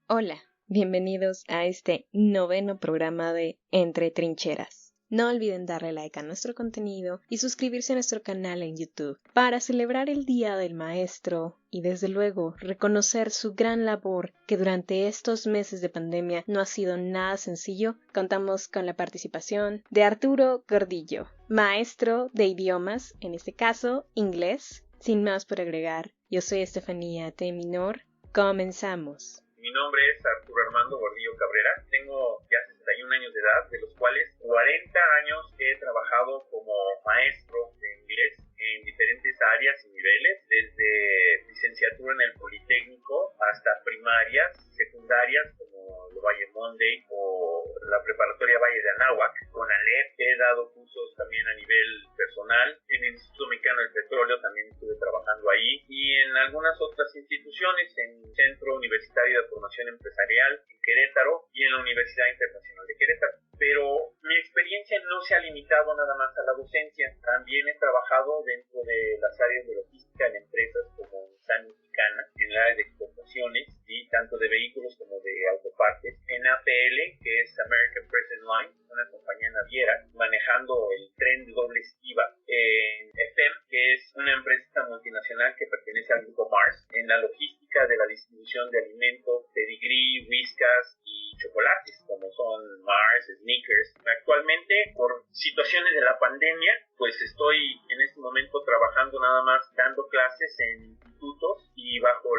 Hola, bienvenidos a este noveno programa de Entre Trincheras. No olviden darle like a nuestro contenido y suscribirse a nuestro canal en YouTube para celebrar el Día del Maestro y desde luego reconocer su gran labor que durante estos meses de pandemia no ha sido nada sencillo. Contamos con la participación de Arturo Gordillo, maestro de idiomas, en este caso inglés. Sin más por agregar, yo soy Estefanía T. Minor. Comenzamos. Mi nombre es Arturo Armando Gordillo Cabrera, tengo ya 61 años de edad, de los cuales 40 años he trabajado como maestro de inglés en diferentes áreas y niveles, desde licenciatura en el Politécnico hasta primarias, secundarias como el Valle Monday o la preparatoria Valle de Anáhuac. Con ALEP he dado cursos también a nivel personal, en el Instituto Mexicano del Petróleo también estuve trabajando ahí y en algunas otras instituciones, en el Centro Universitario de Formación Empresarial en Querétaro y en la Universidad Internacional de Querétaro. Pero mi experiencia no se ha limitado nada más a la docencia, también he trabajado dentro de las áreas de logística en empresas como Nissan Mexicana, en el área de exportaciones, ¿sí? Tanto de vehículos como de autopartes, en APL, que es American Present Line, una compañía naviera, manejando el tren de doble estiva, en FM, que es una empresa multinacional que pertenece al grupo Mars, en la logística de la distribución de alimentos, pedigree, whiskas y chocolates, como son Mars, Snickers. Actualmente, por situaciones de la pandemia, pues estoy en este momento trabajando nada más dando clases en institutos y bajo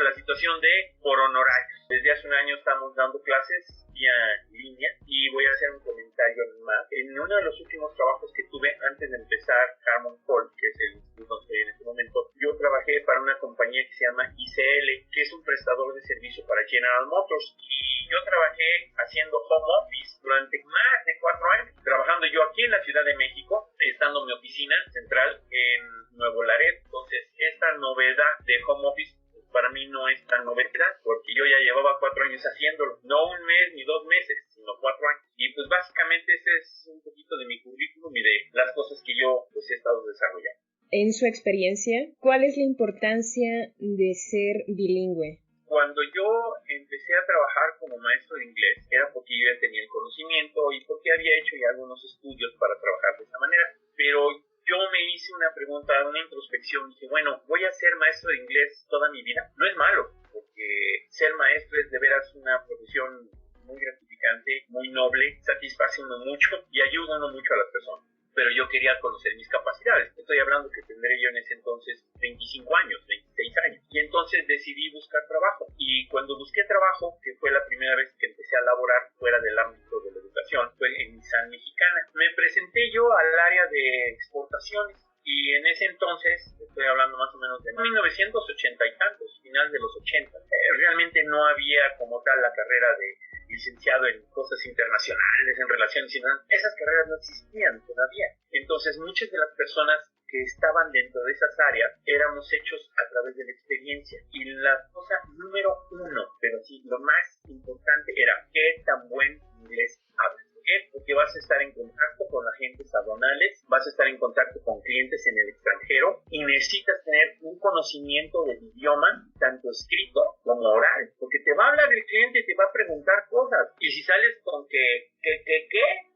la situación de por honorarios. Desde hace un año estamos dando clases vía línea y voy a hacer un comentario más. En uno de los últimos trabajos que tuve antes de empezar Harmon Hall, que es el instituto donde estoy en este momento, yo trabajé para una compañía que se llama ICL, que es un prestador de servicio para General Motors, y yo trabajé haciendo home office durante más de 4 años, trabajando yo aquí en la Ciudad de México, estando en mi oficina central en Nuevo Laredo. Entonces, esta novedad de home office para mí no es tan novedad, porque yo ya llevaba 4 años haciéndolo, no un mes ni 2 meses, sino 4 años. Y pues básicamente ese es un poquito de mi currículum y de las cosas que yo pues he estado desarrollando. En su experiencia, ¿cuál es la importancia de ser bilingüe? Cuando yo empecé a trabajar como maestro de inglés, era porque yo ya tenía el conocimiento y porque había hecho ya algunos estudios para trabajar de esa manera, pero yo me hice una pregunta, una introspección, dije, bueno, ¿voy a ser maestro de inglés toda mi vida? No es malo, porque ser maestro es de veras una profesión muy gratificante, muy noble, satisface uno mucho y ayuda uno mucho a las personas. Pero yo quería conocer mis capacidades. Estoy hablando que tendré yo en ese entonces 25 años, 26 años. Y entonces decidí buscar trabajo. Y cuando busqué trabajo, que fue la primera vez que empecé a laborar fuera del ámbito de la educación, fue en Nissan Mexicana. Me presenté yo al área de exportaciones. Y en ese entonces, estoy hablando más o menos de 1980 y tantos, final de los 80, realmente no había como tal la carrera de licenciado en cosas internacionales, en relaciones internacionales. Esas carreras no existían todavía. Entonces, muchas de las personas que estaban dentro de esas áreas éramos hechos a través de la experiencia. Y la cosa número uno, pero sí, lo más importante era qué tan buen inglés hablas. ¿Por qué? Porque vas a estar en contacto con agentes aduanales, vas a estar en contacto con clientes en el extranjero y necesitas tener un conocimiento del idioma, tanto escrito como oral, porque te va a hablar el cliente y te va a preguntar cosas. Y si sales con ¿qué?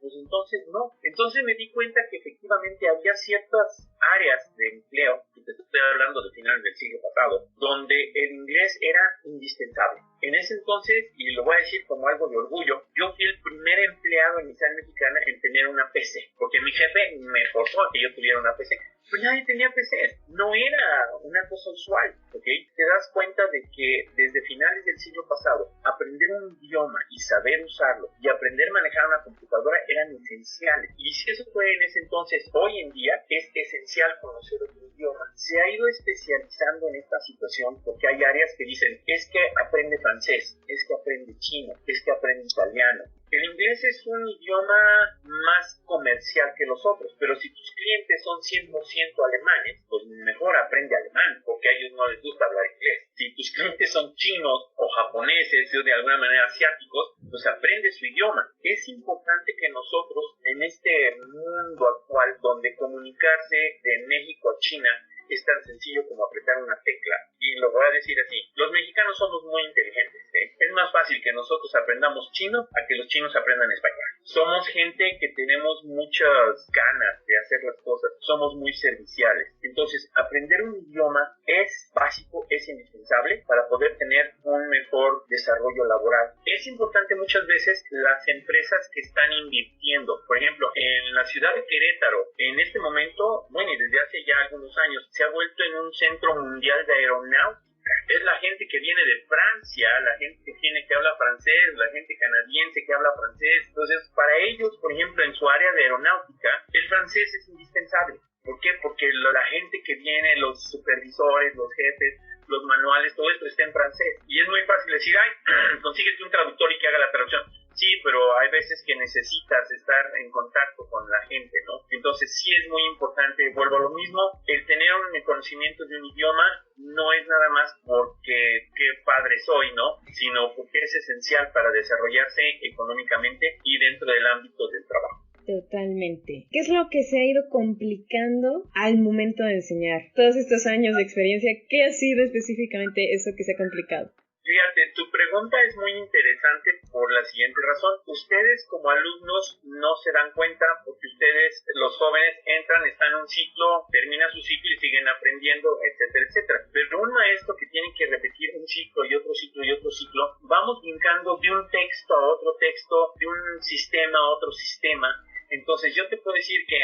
Pues entonces no. Entonces me di cuenta que efectivamente había ciertas áreas de empleo, y te estoy hablando de finales del siglo pasado, donde el inglés era indispensable. En ese entonces, y lo voy a decir como algo de orgullo, yo fui el primer empleado en Nissan Mexicana en tener una PC, porque mi jefe me forzó a que yo tuviera una PC. Pues nadie tenía PC, no era una cosa usual, ¿ok? Te das cuenta de que desde finales del siglo pasado, aprender un idioma y saber usarlo, y aprender a manejar una computadora eran esenciales. Y si eso fue en ese entonces, hoy en día es esencial conocer otro idioma. Se ha ido especializando en esta situación porque hay áreas que dicen, es que aprende francés, es que aprende chino, es que aprende italiano. El inglés es un idioma más comercial que los otros, pero si tus clientes son 100% alemanes, pues mejor aprende alemán, porque a ellos no les gusta hablar inglés. Si tus clientes son chinos o japoneses o de alguna manera asiáticos, pues aprende su idioma. Es importante que nosotros, en este mundo actual, donde comunicarse de México a China es tan sencillo como apretar una tecla. Y lo voy a decir así, los mexicanos somos muy inteligentes, ¿eh? Es más fácil que nosotros aprendamos chino a que los chinos aprendan español. Somos gente que tenemos muchas ganas de hacer las cosas, somos muy serviciales. Entonces, aprender un idioma es básico, es indispensable para poder tener un mejor desarrollo laboral. Es importante muchas veces las empresas que están invirtiendo. Por ejemplo, en la ciudad de Querétaro, en este momento, bueno, y desde hace ya algunos años, se ha vuelto en un centro mundial de aeronáutica. Es la gente que viene de Francia, la gente que viene que habla francés, la gente canadiense que habla francés. Entonces, para ellos, por ejemplo, en su área de aeronáutica, el francés es indispensable. ¿Por qué? Porque la gente que viene, los supervisores, los jefes, los manuales, todo esto está en francés. Y es muy fácil decir, ay, consíguete un traductor y que haga la traducción. Sí, pero hay veces que necesitas estar en contacto con la gente, ¿no? Entonces sí es muy importante, vuelvo a lo mismo, el tener un conocimiento de un idioma no es nada más porque qué padre soy, ¿no? Sino porque es esencial para desarrollarse económicamente y dentro del ámbito del trabajo. Totalmente. ¿Qué es lo que se ha ido complicando al momento de enseñar? Todos estos años de experiencia, ¿qué ha sido específicamente eso que se ha complicado? Fíjate, tu pregunta es muy interesante por la siguiente razón. Ustedes como alumnos no se dan cuenta porque ustedes, los jóvenes, entran, están en un ciclo, terminan su ciclo y siguen aprendiendo, etcétera, etcétera. Pero un maestro que tiene que repetir un ciclo y otro ciclo y otro ciclo, vamos brincando de un texto a otro texto, de un sistema a otro sistema. Entonces yo te puedo decir que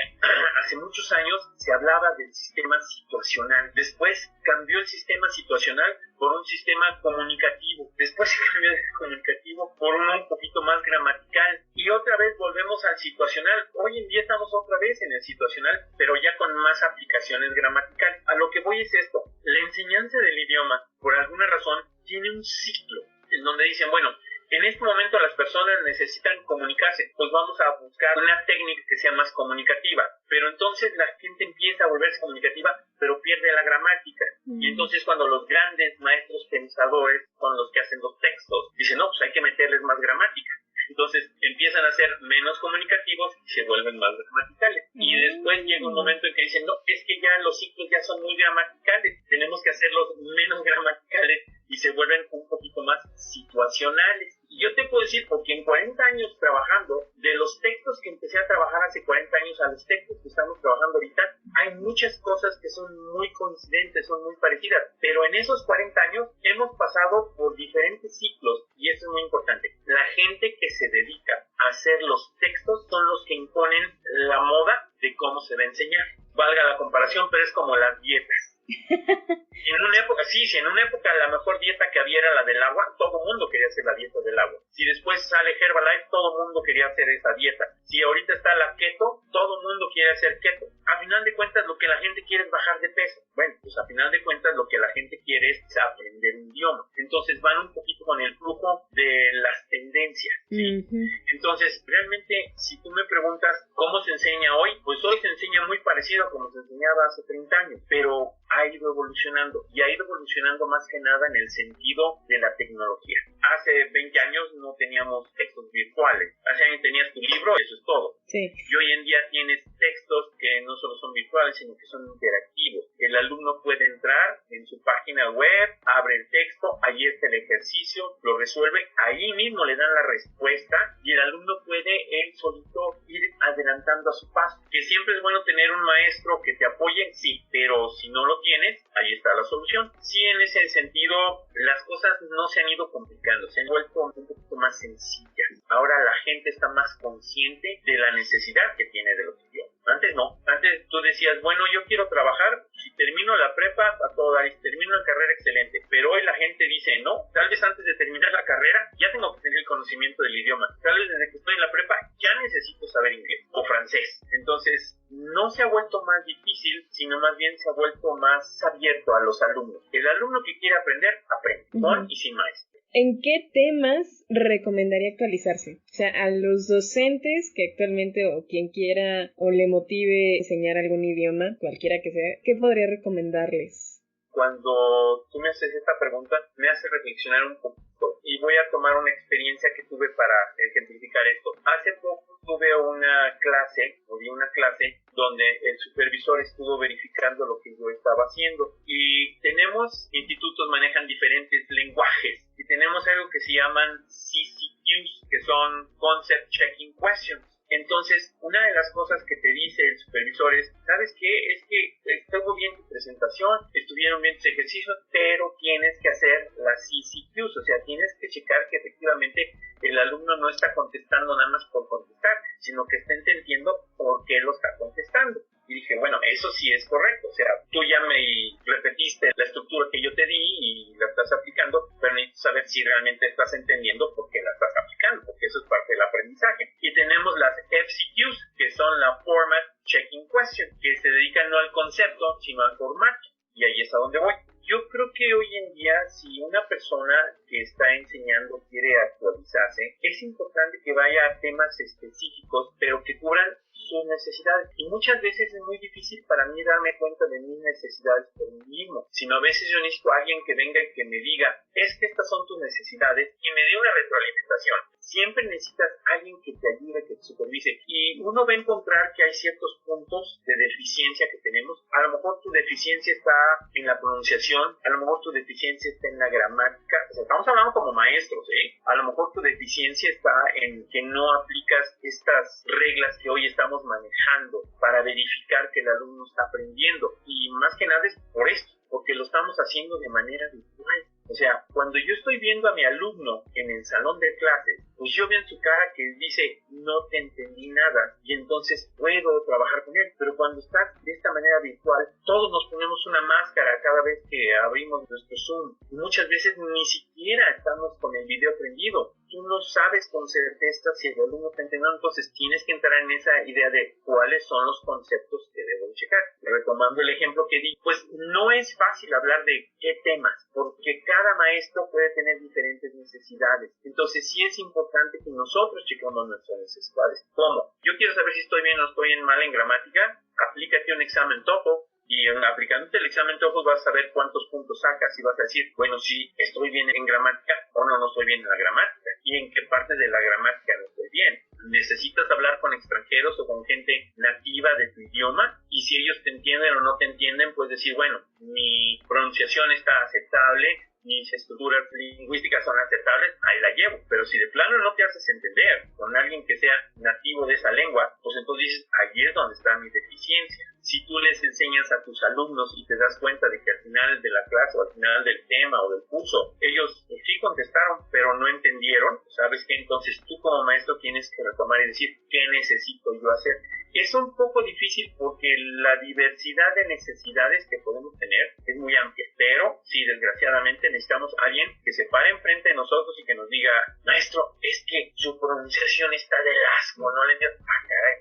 hace muchos años se hablaba del sistema situacional, después cambió el sistema situacional por un sistema comunicativo, después se cambió de comunicativo por uno un poquito más gramatical y otra vez volvemos al situacional. Hoy en día estamos otra vez en el situacional, pero ya con más aplicaciones gramaticales. A lo que voy es esto, la enseñanza del idioma, por alguna razón, tiene un ciclo en donde dicen, bueno, en este momento las personas necesitan comunicarse, pues vamos a buscar una técnica que sea más comunicativa, pero entonces la gente empieza a volverse comunicativa, pero pierde la gramática. Y entonces cuando los grandes maestros pensadores son los que hacen los textos, dicen, no, pues hay que meterles más gramática. Entonces empiezan a ser menos comunicativos y se vuelven más gramaticales. Y después llega un momento en que dicen, no, es que ya los ciclos ya son muy gramaticales, tenemos que hacerlos menos gramaticales y se vuelven un poquito más situacionales. Y yo te puedo decir, porque en 40 años trabajando, de los textos que empecé a trabajar hace 40 años a los textos que estamos trabajando ahorita, hay muchas cosas que son muy coincidentes, son muy parecidas, pero en esos 40 años hemos pasado por diferentes ciclos y eso es muy importante. La gente que se dedica a hacer los textos son los que imponen la moda de cómo se va a enseñar. Valga la comparación, pero es como las dietas. En una época, sí, si en una época la mejor dieta que había era la del agua, todo el mundo quería hacer la dieta del agua. Si después sale Herbalife, todo el mundo quería hacer esa dieta. Si ahorita está la keto, todo el mundo quiere hacer keto. A final de cuentas, lo que la gente quiere es bajar de peso. Bueno, pues a final de cuentas, lo que la gente quiere es aprender un idioma. Entonces van un poquito con el flujo de las tendencias, ¿sí? Entonces, realmente, si tú me preguntas cómo se enseña hoy, pues hoy se enseña muy parecido a como se enseñaba hace 30 años, pero ha ido evolucionando y ha ido evolucionando más que nada en el sentido de la tecnología. Hace 20 años no teníamos textos virtuales, hace años tenías tu libro, eso es todo. Sí. Y hoy en día tienes textos que no solo son virtuales, sino que son interactivos. El alumno puede entrar en su página web, abre el texto, ahí está el ejercicio, lo resuelve, ahí mismo le dan la respuesta y el alumno puede él solito ir adelantando a su paso. Que siempre es bueno tener un maestro que te apoye, sí, pero si no lo tienes, ahí está la solución. Sí, en ese sentido, las cosas no se han ido complicando, se han vuelto un poquito más sencillas. Ahora la gente está más consciente de la necesidad que tiene de los idiomas. Antes no, antes tú decías, bueno, yo quiero trabajar, si termino la prepa, a todo dar, si termino la carrera, excelente. Pero hoy la gente dice, no, tal vez antes de terminar la carrera, ya tengo que tener el conocimiento del idioma. Tal vez desde que estoy en la prepa, ya necesito saber inglés o francés. Entonces, no se ha vuelto más difícil, sino más bien se ha vuelto más abierto a los alumnos. El alumno que quiere aprender, aprende, con y sin maestro. ¿En qué temas recomendaría actualizarse? O sea, a los docentes que actualmente o quien quiera o le motive enseñar algún idioma, cualquiera que sea, ¿qué podría recomendarles? Cuando tú me haces esta pregunta, me hace reflexionar un poquito y voy a tomar una experiencia que tuve para ejemplificar esto. Hace poco tuve una clase, o di una clase, donde el supervisor estuvo verificando lo que yo estaba haciendo. Y tenemos, institutos manejan diferentes lenguajes, y tenemos algo que se llaman CCQs, que son Concept Checking Questions. Entonces, una de las cosas que te dice el supervisor es, ¿sabes qué? Es que estuvo bien tu presentación, estuvieron bien tus ejercicios, pero tienes que hacer las CCQs, o sea, tienes que checar que efectivamente el alumno no está contestando nada más por contestar, sino que está entendiendo por qué lo está contestando. Y dije, bueno, eso sí es correcto, o sea, tú ya me repetiste la estructura que yo te di y la estás aplicando, pero necesito saber si realmente estás entendiendo por qué la estás aplicando, porque eso es parte del aprendizaje. Y tenemos las FCQs, que son la Format Checking Question, que se dedican no al concepto, sino al formato, y ahí es a donde voy. Yo creo que hoy en día, si una persona que está enseñando quiere actualizarse, es importante que vaya a temas específicos, pero que cubran sus necesidades. Y muchas veces es muy difícil para mí darme cuenta de mis necesidades por mí mismo, sino a veces yo necesito a alguien que venga y que me diga, es que estas son tus necesidades, y me dé una retroalimentación. Siempre necesitas a alguien que te ayude, que te supervise, y uno va a encontrar que hay ciertos puntos de deficiencia que tenemos. A lo mejor tu deficiencia está en la pronunciación, a lo mejor tu deficiencia está en la gramática, o sea, estamos hablando como maestros, a lo mejor tu deficiencia está en que no aplicas estas reglas que hoy estamos manejando para verificar que el alumno está aprendiendo, y más que nada es por esto, porque lo estamos haciendo de manera virtual. O sea, cuando yo estoy viendo a mi alumno en el salón de clases, pues yo veo en su cara que dice, no te entendí nada, y entonces puedo trabajar con él. Pero cuando estás de esta manera virtual, todos nos ponemos una máscara cada vez que abrimos nuestro Zoom. Y muchas veces ni siquiera estamos con el video prendido. Tú no sabes con certeza si el alumno está entendiendo, entonces tienes que entrar en esa idea de cuáles son los conceptos que debo checar. Retomando el ejemplo que di, pues no es fácil hablar de qué temas, porque cada maestro puede tener diferentes necesidades. Entonces sí es importante que nosotros chequemos nuestras necesidades. ¿Cómo? Yo quiero saber si estoy bien o estoy mal en gramática. Aplícate un examen TOEFL. Y aplicándote el examen TOEFL vas a saber cuántos puntos sacas y vas a decir, bueno, sí, estoy bien en gramática o no estoy bien en la gramática. Y en qué parte de la gramática no estoy bien. Necesitas hablar con extranjeros o con gente nativa de tu idioma, y si ellos te entienden o no te entienden, puedes decir, bueno, mi pronunciación está aceptable, mis estructuras lingüísticas son aceptables, ahí la llevo. Pero si de plano no te haces entender con alguien que sea nativo de esa lengua, pues entonces dices, ahí es donde está mi deficiencia. Si tú les enseñas a tus alumnos y te das cuenta de que al final de la clase o al final del tema o del curso, ellos sí contestaron, pero no entendieron, ¿sabes qué? Entonces tú como maestro tienes que retomar y decir, ¿qué necesito yo hacer? Es un poco difícil porque la diversidad de necesidades que podemos tener es muy amplia, pero sí, desgraciadamente necesitamos a alguien que se pare enfrente de nosotros y que nos diga, maestro, es que su pronunciación está del asco, no le entiendo.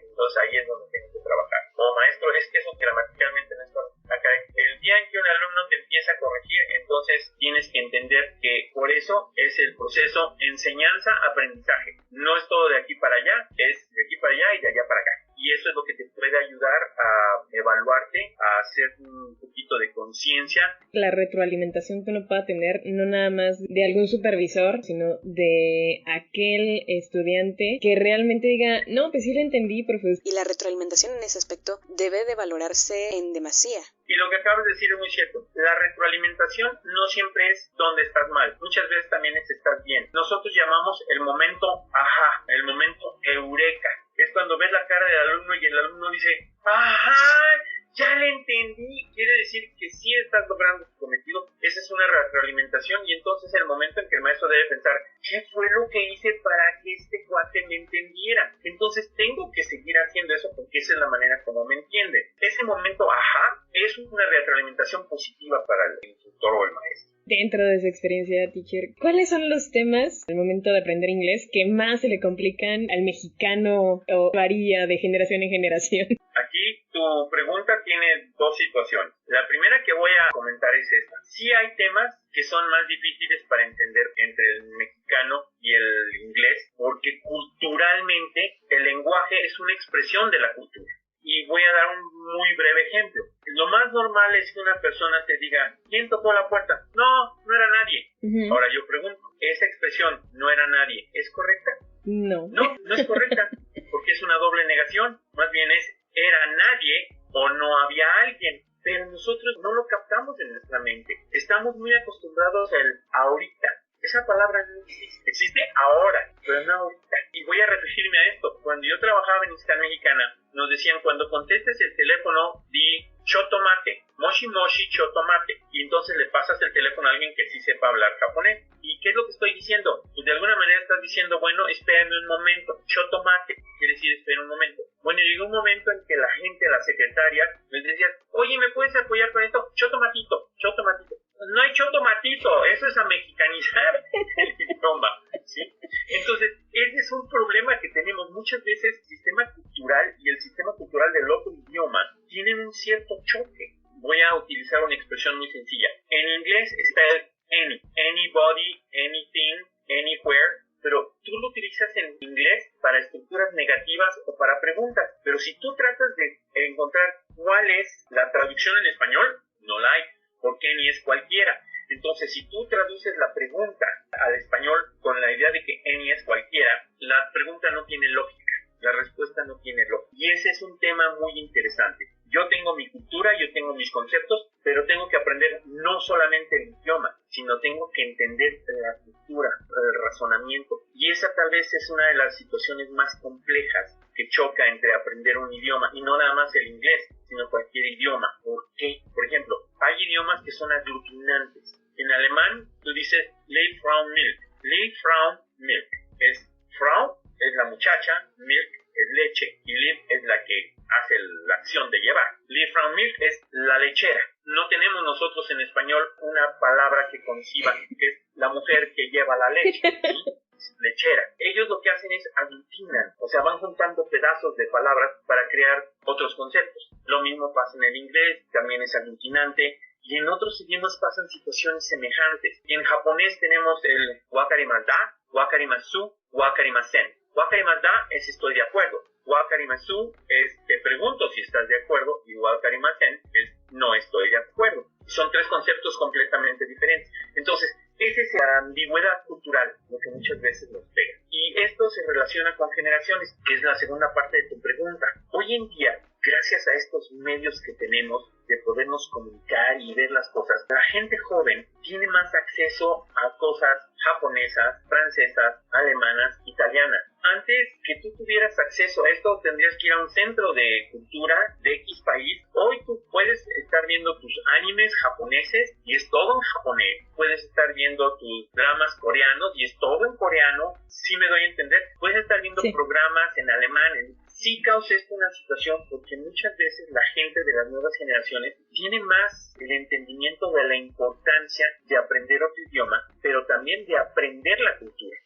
Entonces ahí es donde tengo que trabajar. No, maestro, es que eso gramaticalmente no está acá. El día en que un alumno te empieza a corregir, entonces tienes que entender que por eso es el proceso enseñanza-aprendizaje. No es todo de aquí para allá, es de aquí para allá y de allá para acá. Y eso es lo que te puede ayudar a evaluarte, a hacer un poquito de conciencia. La retroalimentación que uno pueda tener, no nada más de algún supervisor, sino de aquel estudiante que realmente diga, no, pues sí lo entendí, profe. Y la retroalimentación en ese aspecto debe de valorarse en demasía. Y lo que acabas de decir es muy cierto. La retroalimentación no siempre es donde estás mal. Muchas veces también es estás bien. Nosotros llamamos el momento ajá, el momento eureka. Es cuando ves la cara del alumno y el alumno dice, ajá, ya le entendí. Quiere decir que sí estás logrando tu cometido. Esa es una retroalimentación, y entonces es el momento en que el maestro debe pensar, ¿qué fue lo que hice para que este cuate me entendiera? Entonces tengo que seguir haciendo eso porque esa es la manera como me entiende. Ese momento ajá es una retroalimentación positiva para el instructor o el maestro. Dentro de su experiencia, teacher, ¿cuáles son los temas al momento de aprender inglés que más se le complican al mexicano o varía de generación en generación? Aquí tu pregunta tiene dos situaciones. La primera que voy a comentar es esta. Sí hay temas que son más difíciles para entender entre el mexicano y el inglés, porque culturalmente el lenguaje es una expresión de la cultura. Y voy a dar un muy breve ejemplo. Lo más normal es que una persona te diga, ¿quién tocó la puerta? No era nadie. Uh-huh. Ahora yo pregunto, ¿esa expresión no era nadie es correcta? No. No es correcta. ¿Por porque es una doble negación. Más bien es, era nadie o no había alguien. Pero nosotros no lo captamos en nuestra mente. Estamos muy acostumbrados al ahorita. Esa palabra no existe. Existe ahora, pero no ahorita. Y voy a referirme a esto. Cuando yo trabajaba en Institución Mexicana, nos decían, cuando contestes el teléfono, di chotomate, moshi moshi chotomate. Y entonces le pasas el teléfono a alguien que sí sepa hablar japonés. ¿Y qué es lo que estoy diciendo? Pues de alguna manera estás diciendo, bueno, espérame un momento. Chotomate quiere decir espera un momento. Bueno, llegó un momento en que la gente, la secretaria, les decía, oye, ¿me puedes apoyar con esto? Chotomatito, chotomatito. No hay chotomatito, eso es a mexicanizar el idioma, ¿sí? Entonces, ese es un problema que tenemos muchas veces. El sistema cultural y el sistema cultural del otro idioma tienen un cierto choque. Voy a utilizar una expresión muy sencilla. En inglés está el any, anybody, anything, anywhere, pero tú lo utilizas en inglés para estructuras negativas o para preguntas. Pero si tú tratas de encontrar cuál es la traducción en español, no la hay, porque any es cualquiera. Entonces, si tú traduces la pregunta al español con la idea de que any es cualquiera, la pregunta no tiene lógica, la respuesta no tiene lógica. Y ese es un tema muy interesante. Yo tengo mi cultura, yo tengo mis conceptos, pero tengo que aprender no solamente el idioma, sino tengo que entender la cultura, el razonamiento. Y esa tal vez es una de las situaciones más complejas que choca entre aprender un idioma, y no nada más el inglés, sino cualquier idioma. ¿Por qué? Por ejemplo, hay idiomas que son aglutinantes. En alemán, tú dices Liebe Frau Milch. Liebe Frau Milch. Frau es la muchacha, Milch es leche, y Lieb es la que hace la acción de llevar. Liebe Frau Milch es la lechera. No tenemos nosotros en español una palabra que conciba, que es la mujer que lleva la leche, ¿sí? Lechera. Ellos lo que hacen es aglutinan, o sea, van juntando pedazos de palabras para crear otros conceptos. Lo mismo pasa en el inglés, también es aglutinante, y en otros idiomas pasan situaciones semejantes. En japonés tenemos el wakarimada, wakarimasu, wakarimasen. Wakarimasu es estoy de acuerdo. Wakarimasu es te pregunto si estás de acuerdo, y wakarimasen es no estoy de acuerdo. Son tres conceptos completamente diferentes. Entonces, esa es la ambigüedad cultural, lo que muchas veces nos pega. Y esto se relaciona con generaciones, que es la segunda parte de tu pregunta. Hoy en día, gracias a estos medios que tenemos de podernos comunicar y ver las cosas, la gente joven tiene más acceso a cosas japonesas, francesas, alemanas, italianas. Antes que tú tuvieras acceso a esto, tendrías que ir a un centro de cultura de X país. Hoy tú puedes estar viendo tus animes japoneses y es todo en japonés. Puedes estar viendo tus dramas coreanos y es todo en coreano. Sí me doy a entender. Puedes estar viendo programas en alemán. Sí causa esto una situación porque muchas veces la gente de las nuevas generaciones tiene más el entendimiento de la importancia de aprender otro idioma, pero también de aprender la cultura.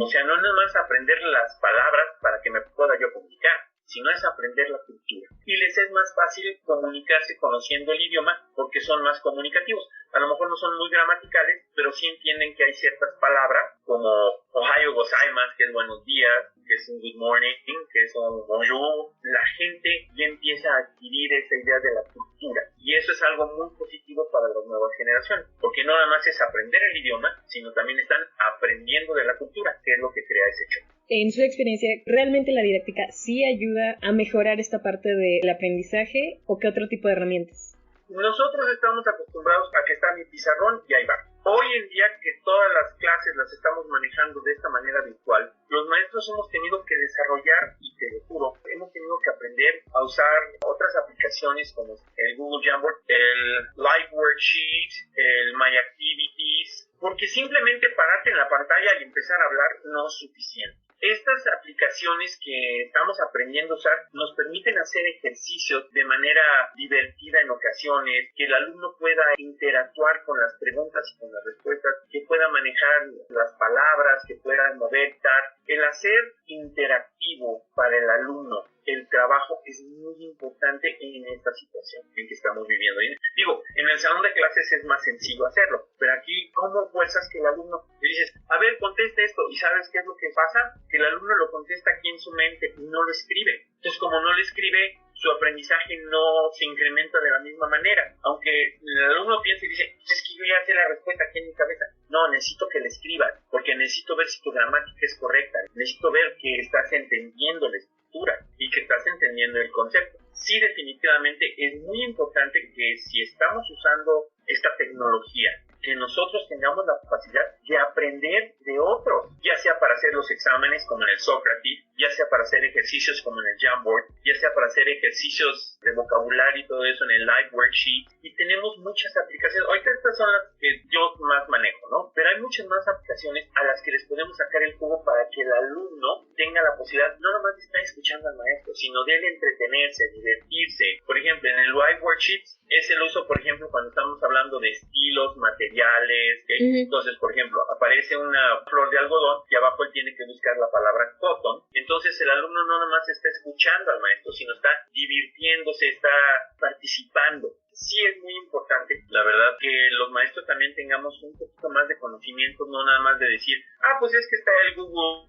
O sea, no nada más aprender las palabras para que me pueda yo comunicar, sino es aprender la cultura. Y les es más fácil comunicarse conociendo el idioma porque son más comunicativos. A lo mejor no son muy gramaticales, pero sí entienden que hay ciertas palabras como Ohayo gozaimasu, que es buenos días, que es un good morning, que es un bonjour. La gente ya empieza a adquirir esa idea de la cultura. Y eso es algo muy positivo para las nuevas generaciones, porque no nada más es aprender el idioma, sino también están aprendiendo de la cultura, que es lo que crea ese hecho. En su experiencia, ¿realmente la didáctica sí ayuda a mejorar esta parte del aprendizaje o qué otro tipo de herramientas? Nosotros estamos acostumbrados a que está mi pizarrón y ahí va. Hoy en día que todas las clases las estamos manejando de esta manera virtual, los maestros hemos tenido que desarrollar, y te lo juro, hemos tenido que aprender a usar otras aplicaciones como el Google Jamboard, el Live Worksheet, el My Activities, porque simplemente pararte en la pantalla y empezar a hablar no es suficiente. Estas aplicaciones que estamos aprendiendo a usar nos permiten hacer ejercicios de manera divertida en ocasiones, que el alumno pueda interactuar con las preguntas y con las respuestas, que pueda manejar las palabras, que pueda mover, tal. El hacer interactivo para el alumno el trabajo es muy importante en esta situación en que estamos viviendo. Digo, en el salón de clases es más sencillo hacerlo, pero aquí, ¿cómo fuerzas que el alumno le dices, a ver, contesta esto? ¿Y sabes qué es lo que pasa? Que el alumno lo contesta aquí en su mente y no lo escribe. Entonces, como no lo escribe, su aprendizaje no se incrementa de la misma manera. Aunque el alumno piensa y dice, pues es que yo ya sé la respuesta aquí en mi cabeza. No, necesito que la escribas, porque necesito ver si tu gramática es correcta, necesito ver que estás entendiéndoles. estructura y que estás entendiendo el concepto. Sí, definitivamente es muy importante que si estamos usando esta tecnología, que nosotros tengamos la capacidad de aprender de otros, ya sea para hacer los exámenes como en el Socrates, ya sea para hacer ejercicios como en el Jamboard, ya sea para hacer ejercicios de vocabulario y todo eso en el Live Worksheet, y tenemos muchas aplicaciones. Ahorita estas son las que yo más manejo, ¿no? Pero hay muchas más aplicaciones a las que les podemos sacar el jugo para que el alumno tenga la posibilidad no nomás de estar escuchando al maestro, sino de él entretenerse, divertirse. Por ejemplo, en el Live Worksheets es el uso, por ejemplo, cuando estamos hablando de estilos, materiales, ¿okay? Entonces, por ejemplo, aparece una flor de algodón y abajo él tiene que buscar la palabra cotton. Entonces el alumno no nomás está escuchando al maestro, sino está divirtiéndose, está participando. Sí es muy importante, la verdad, que los maestros también tengamos un poquito más de conocimiento, no nada más de decir, pues es que está el Google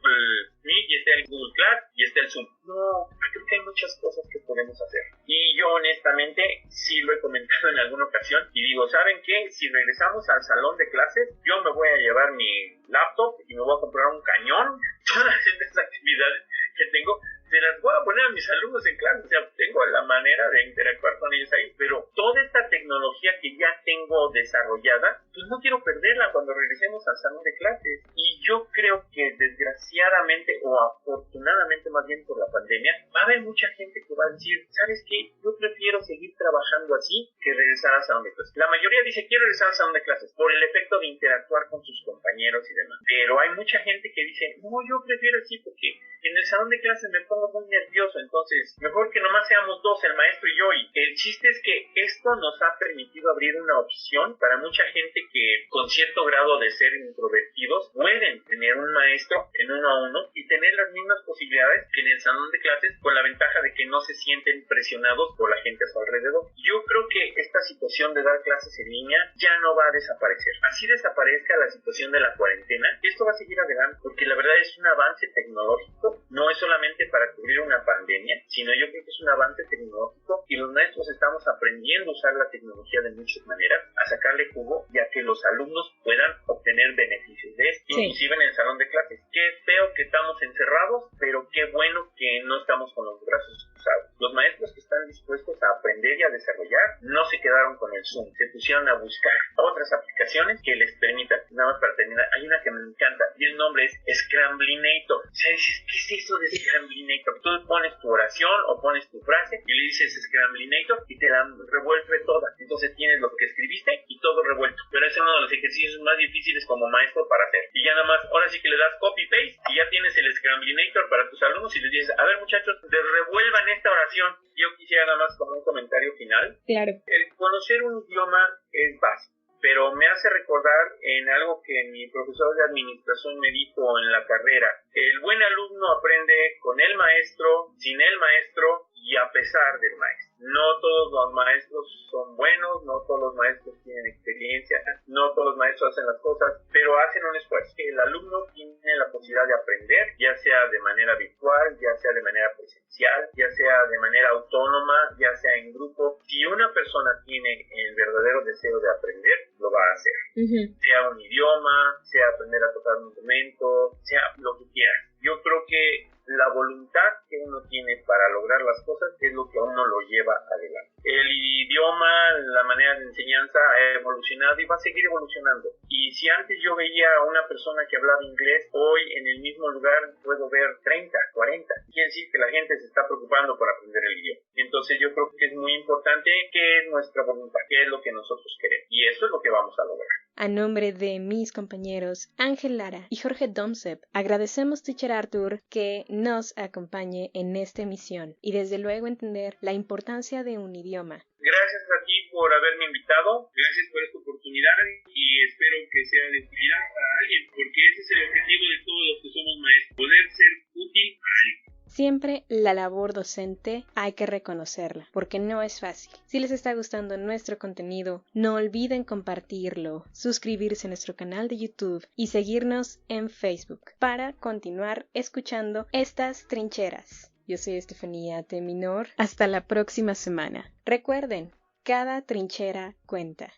Meet y está el Google Class y está el Zoom. No, creo que hay muchas cosas que podemos hacer. Y yo honestamente sí lo he comentado en alguna ocasión y digo, ¿saben qué? Si regresamos al salón de clases, yo me voy a llevar mi laptop y me voy a comprar un cañón. Todas estas actividades que tengo se las voy a poner a mis alumnos en clase, o sea, tengo la manera de interactuar con ellos ahí, pero toda esta tecnología que ya tengo desarrollada, pues no quiero perderla cuando regresemos al salón de clases. Y yo creo que desgraciadamente o afortunadamente más bien por la pandemia, va a haber mucha gente que va a decir, ¿sabes qué? Yo prefiero seguir trabajando así que regresar al salón de clases. La mayoría dice, quiero regresar al salón de clases por el efecto de interactuar con sus compañeros y demás. Pero hay mucha gente que dice, no, yo prefiero así porque en el salón de clases me pongo muy nervioso, entonces mejor que nomás seamos dos, el maestro y yo. Y el chiste es que esto nos ha permitido abrir una opción para mucha gente que con cierto grado de ser introvertidos pueden tener un maestro en 1 a 1 y tener las mismas posibilidades que en el salón de clases, con la ventaja de que no se sienten presionados por la gente a su alrededor. Yo creo que esta situación de dar clases en línea ya no va a desaparecer. Así desaparezca la situación de la cuarentena, esto va a seguir adelante, porque la verdad es un avance tecnológico, no es solamente para cubrir una pandemia, sino yo creo que es un avance tecnológico y los maestros estamos aprendiendo a usar la tecnología de muchas maneras, a sacarle jugo, ya que los alumnos puedan obtener beneficios de esto, inclusive en el salón de clases. Qué feo que estamos encerrados, pero qué bueno que no estamos con los brazos cruzados. Los maestros que están dispuestos a aprender y a desarrollar no se quedaron con el Zoom, se pusieron a buscar otras aplicaciones que les permitan. Nada más para terminar, hay una que me encanta y el nombre es Scramblinator. O sea, dices, ¿qué es eso de Scramblinator? Tú pones tu oración o pones tu frase y le dices Scramblinator y te la revuelve toda. Entonces tienes lo que escribiste y todo revuelto. Pero es uno de los ejercicios más difíciles como maestro para hacer. Y ya nada más, ahora sí que le das copy-paste y ya tienes el Scramblinator para tus alumnos y les dices, a ver muchachos, revuelvan esta oración. Yo quisiera nada más como un comentario final. Claro. El conocer un idioma es básico, pero me hace recordar en algo que mi profesor de administración me dijo en la carrera. El buen alumno aprende con el maestro, sin el maestro y a pesar del maestro. No todos los maestros son buenos, no todos los maestros tienen experiencia, no todos los maestros hacen las cosas, pero hacen un esfuerzo. El alumno tiene la posibilidad de aprender, ya sea de manera virtual, ya sea de manera presencial, ya sea de manera autónoma, ya sea en grupo. Si una persona tiene el verdadero deseo de aprender, lo va a hacer. Sea un idioma, sea aprender a tocar un instrumento, sea lo que quiera. Yo creo que la voluntad que uno tiene para lograr las cosas es lo que a uno lo lleva adelante. El idioma, la manera de enseñanza ha evolucionado y va a seguir evolucionando. Y si antes yo veía a una persona que hablaba inglés, hoy en el mismo lugar puedo ver 30, 40. Quiere decir que la gente se está preocupando por aprender el idioma. Entonces yo creo que es muy importante qué es nuestra voluntad, qué es lo que nosotros queremos. Y eso es lo que vamos a lograr. A nombre de mis compañeros Ángel Lara y Jorge Domsep, agradecemos Teacher Arthur que nos acompañe en esta emisión y desde luego entender la importancia de un idioma. Gracias a ti por haberme invitado, gracias por esta oportunidad y espero que sea de utilidad para alguien, porque ese es el objetivo de todos los que somos maestros, poder ser útil a alguien. Siempre la labor docente hay que reconocerla, porque no es fácil. Si les está gustando nuestro contenido, no olviden compartirlo, suscribirse a nuestro canal de YouTube y seguirnos en Facebook para continuar escuchando estas trincheras. Yo soy Estefanía T. Minor. Hasta la próxima semana. Recuerden, cada trinchera cuenta.